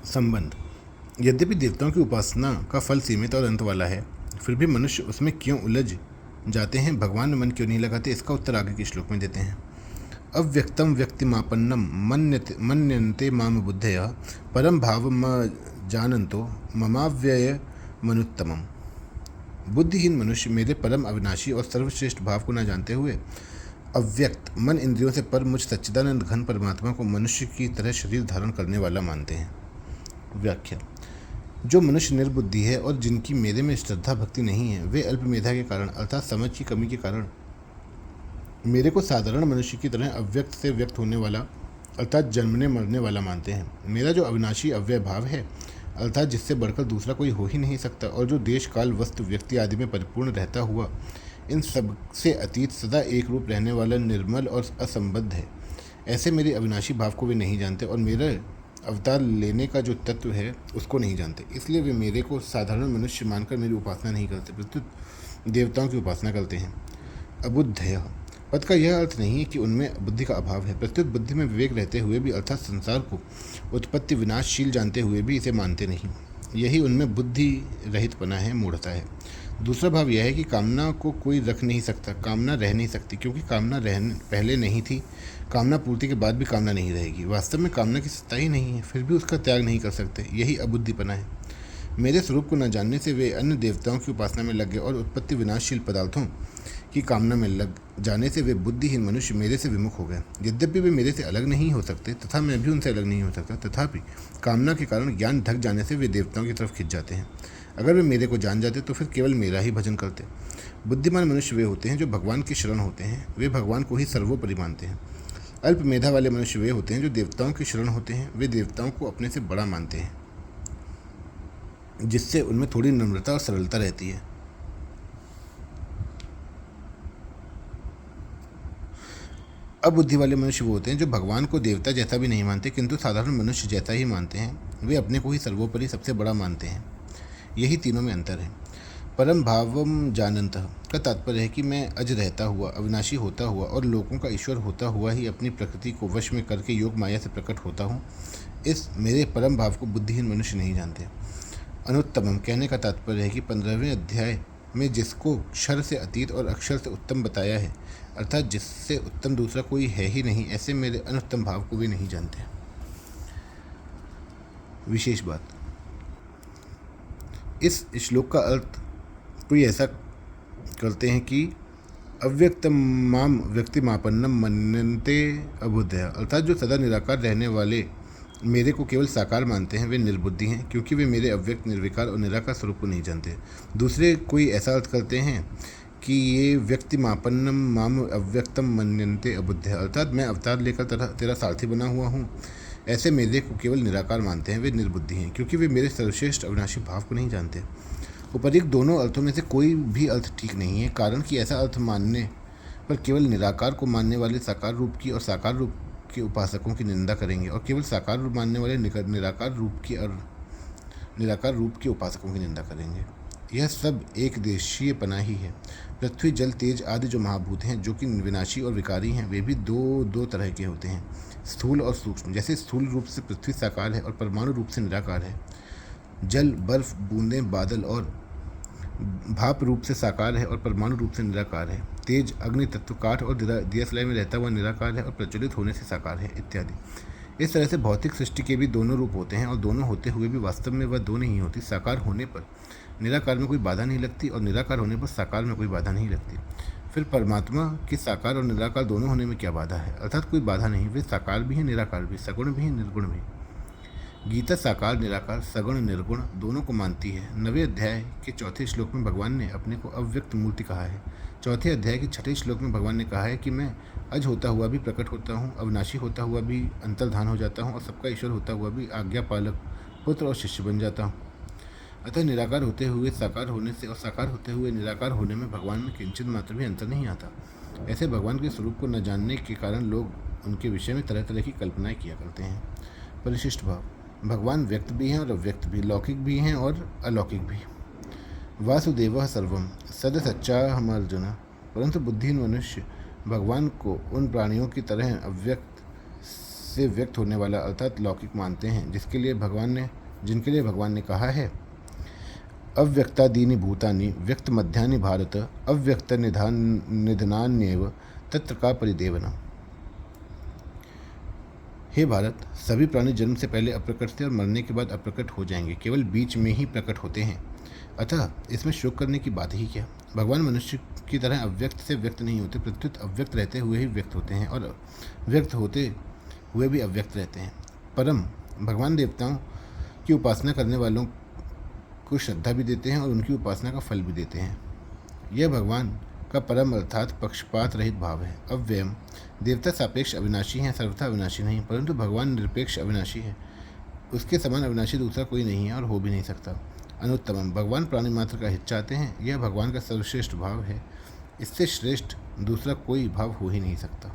संबंध। यद्यपि देवताओं की उपासना का फल सीमित और अंत वाला है, फिर भी मनुष्य उसमें क्यों उलझ जाते हैं, भगवान में मन क्यों नहीं लगाते, इसका उत्तर आगे के श्लोक में देते हैं। अव्यक्तम व्यक्तिमापन्नम मन्यन्ते माम बुद्धयः परम भावम जानन्तो ममाव्यय मनुत्तमम। बुद्धिहीन मनुष्य मेरे परम अविनाशी और सर्वश्रेष्ठ भाव को न जानते हुए अव्यक्त मन इंद्रियों से पर मुझ सच्चिदानंद घन परमात्मा को मनुष्य की तरह शरीर धारण करने वाला मानते हैं। व्याख्या। जो मनुष्य निर्बुद्धि है और जिनकी मेरे में श्रद्धा भक्ति नहीं है, वे अल्प मेधा के कारण अर्थात समझ की कमी के कारण मेरे को साधारण मनुष्य की तरह अव्यक्त से व्यक्त होने वाला अर्थात जन्मने मरने वाला मानते हैं। मेरा जो अविनाशी अव्यय भाव है अर्थात जिससे बढ़कर दूसरा कोई हो ही नहीं सकता और जो देश काल वस्तु व्यक्ति आदि में परिपूर्ण रहता हुआ इन सब से अतीत सदा एक रूप रहने वाला निर्मल और असंबद्ध है, ऐसे मेरे अविनाशी भाव को वे नहीं जानते और मेरे अवतार लेने का जो तत्व है उसको नहीं जानते। इसलिए वे मेरे को साधारण मनुष्य मानकर मेरी उपासना नहीं करते, प्रत्युत देवताओं की उपासना करते हैं। अबुद्धयः पद का यह अर्थ नहीं है कि उनमें बुद्धि का अभाव है, प्रत्युत बुद्धि में विवेक रहते हुए भी अर्थात संसार को उत्पत्ति विनाशशील जानते हुए भी इसे मानते नहीं। यही उनमें बुद्धि रहितपना है, मूढ़ता है। दूसरा भाव यह है कि कामना को कोई रख नहीं सकता, कामना रह नहीं सकती, क्योंकि कामना रहने पहले नहीं थी, कामना पूर्ति के बाद भी कामना नहीं रहेगी। वास्तव में कामना की सत्ता ही नहीं है, फिर भी उसका त्याग नहीं कर सकते। यही अबुद्धिपना है। मेरे स्वरूप को न जानने से वे अन्य देवताओं की उपासना में लग गए और उत्पत्ति विनाशशील पदार्थों की कामना में लग जाने से वे बुद्धिहीन मनुष्य मेरे से विमुख हो गए। यद्यपि वे मेरे से अलग नहीं हो सकते तथा मैं भी उनसे अलग नहीं हो सकता, तथापि कामना के कारण ज्ञान ढक जाने से वे देवताओं की तरफ खिंच जाते हैं। अगर वे मेरे को जान जाते तो फिर केवल मेरा ही भजन करते। बुद्धिमान मनुष्य वे होते हैं जो भगवान की शरण होते हैं, वे भगवान को ही सर्वोपरि मानते हैं। अल्प मेधा वाले मनुष्य वे होते हैं जो देवताओं की शरण होते हैं, वे देवताओं को अपने से बड़ा मानते हैं, जिससे उनमें थोड़ी नम्रता और सरलता रहती है। अबुद्धि वाले मनुष्य वो होते हैं जो भगवान को देवता जैसा भी नहीं मानते, किंतु साधारण मनुष्य जैसा ही मानते हैं। वे अपने को ही सर्वोपरि सबसे बड़ा मानते हैं। यही तीनों में अंतर है। परम भावम जानन्तः का तात्पर्य है कि मैं अज रहता हुआ, अविनाशी होता हुआ और लोगों का ईश्वर होता हुआ ही अपनी प्रकृति को वश में करके योग माया से प्रकट होता हूँ। इस मेरे परम भाव को बुद्धिहीन मनुष्य नहीं जानते। अनुत्तमम कहने का तात्पर्य है कि 15वें अध्याय में जिसको क्षर से अतीत और अक्षर से उत्तम बताया है, अर्थात जिससे उत्तम दूसरा कोई है ही नहीं, ऐसे मेरे अनुत्तम भाव को वे नहीं जानते। विशेष बात। इस श्लोक का अर्थ कोई ऐसा करते हैं कि अव्यक्तम माम व्यक्तिमापन्नम मन्यन्ते अबुद्धयः अर्थात जो सदा निराकार रहने वाले मेरे को केवल साकार मानते हैं, वे निर्बुद्धि हैं, क्योंकि वे मेरे अव्यक्त निर्विकार और निराकार स्वरूप को नहीं जानते। दूसरे कोई ऐसा अर्थ करते हैं कि ये व्यक्तिमापन्नम माम अव्यक्तम मन्यन्ते अबुद्धयः अर्थात मैं अवतार लेकर तेरा सारथी बना हुआ हूँ, ऐसे मेरे को केवल निराकार मानते हैं, वे निर्बुद्धि हैं, क्योंकि वे मेरे सर्वश्रेष्ठ अविनाशी भाव को नहीं जानते। उपरिक्त दोनों अर्थों में से कोई भी अर्थ ठीक नहीं है, कारण कि ऐसा अर्थ मानने पर केवल निराकार को मानने वाले साकार रूप की और साकार रूप के उपासकों की निंदा करेंगे और केवल साकार रूप मानने वाले निराकार रूप के उपासकों की निंदा करेंगे। यह सब एक देशीय पना ही है। पृथ्वी जल तेज आदि जो महाभूत हैं, जो कि विनाशी और विकारी हैं, वे भी दो तरह के होते हैं, स्थूल और सूक्ष्म। जैसे स्थूल रूप से पृथ्वी साकार है और परमाणु रूप से निराकार है। जल, बर्फ, बूंदें, बादल और भाप रूप से साकार है और परमाणु रूप से निराकार है। तेज, अग्नि तत्व, काठ और दियासलाई में रहता हुआ निराकार है और प्रज्वलित होने से साकार है, इत्यादि। इस तरह से भौतिक सृष्टि के भी दोनों रूप होते हैं और दोनों होते हुए भी वास्तव में वह दो नहीं होती। साकार होने पर निराकार में कोई बाधा नहीं लगती और निराकार होने पर साकार में कोई बाधा नहीं लगती। फिर परमात्मा के साकार और निराकार दोनों होने में क्या बाधा है? अर्थात कोई बाधा नहीं, वे साकार भी हैं, निराकार भी, सगुण भी हैं, निर्गुण भी। गीता साकार निराकार, सगुण निर्गुण दोनों को मानती है। 9वें अध्याय के 4थे श्लोक में भगवान ने अपने को अव्यक्त मूर्ति कहा है। 4थे अध्याय के 6ठे श्लोक में भगवान ने कहा है कि मैं अज होता हुआ भी प्रकट होता हूँ, अविनाशी होता हुआ भी अंतर्धान हो जाता हूँ और सबका ईश्वर होता हुआ भी आज्ञा पालक, पुत्र और शिष्य बन जाता हूँ। अतः निराकार होते हुए साकार होने से और साकार होते हुए निराकार होने में भगवान में किंचित मात्र भी अंतर नहीं आता। ऐसे भगवान के स्वरूप को न जानने के कारण लोग उनके विषय में तरह तरह की कल्पनाएँ किया करते हैं। परिशिष्ट भाव। भगवान व्यक्त भी हैं और अव्यक्त भी, लौकिक भी हैं और अलौकिक भी। वासुदेवः सर्वम सद सच्चा हम अर्जुन। परंतु बुद्धिहीन मनुष्य भगवान को उन प्राणियों की तरह अव्यक्त से व्यक्त होने वाला अर्थात लौकिक मानते हैं, जिनके लिए भगवान ने कहा है अव्यक्तादीनि भूतानि व्यक्त मध्यानि भारत अव्यक्त निधनान्येव तत्र का परिदेवना। हे भारत, सभी प्राणी जन्म से पहले अप्रकट थे और मरने के बाद अप्रकट हो जाएंगे, केवल बीच में ही प्रकट होते हैं, अतः इसमें शोक करने की बात ही क्या। भगवान मनुष्य की तरह अव्यक्त से व्यक्त नहीं होते, प्रत्युत अव्यक्त रहते हुए ही व्यक्त होते हैं और व्यक्त होते हुए भी अव्यक्त रहते हैं। परम भगवान देवताओं की उपासना करने वालों को श्रद्धा भी देते हैं और उनकी उपासना का फल भी देते हैं। यह भगवान का परम अर्थात पक्षपात रहित भाव है। अव्ययम देवता सापेक्ष अविनाशी हैं, सर्वथा अविनाशी नहीं, परंतु भगवान निरपेक्ष अविनाशी है। उसके समान अविनाशी दूसरा कोई नहीं है और हो भी नहीं सकता। अनुत्तमम भगवान प्राणी मात्र का हित चाहते हैं, यह भगवान का सर्वश्रेष्ठ भाव है। इससे श्रेष्ठ दूसरा कोई भाव हो ही नहीं सकता।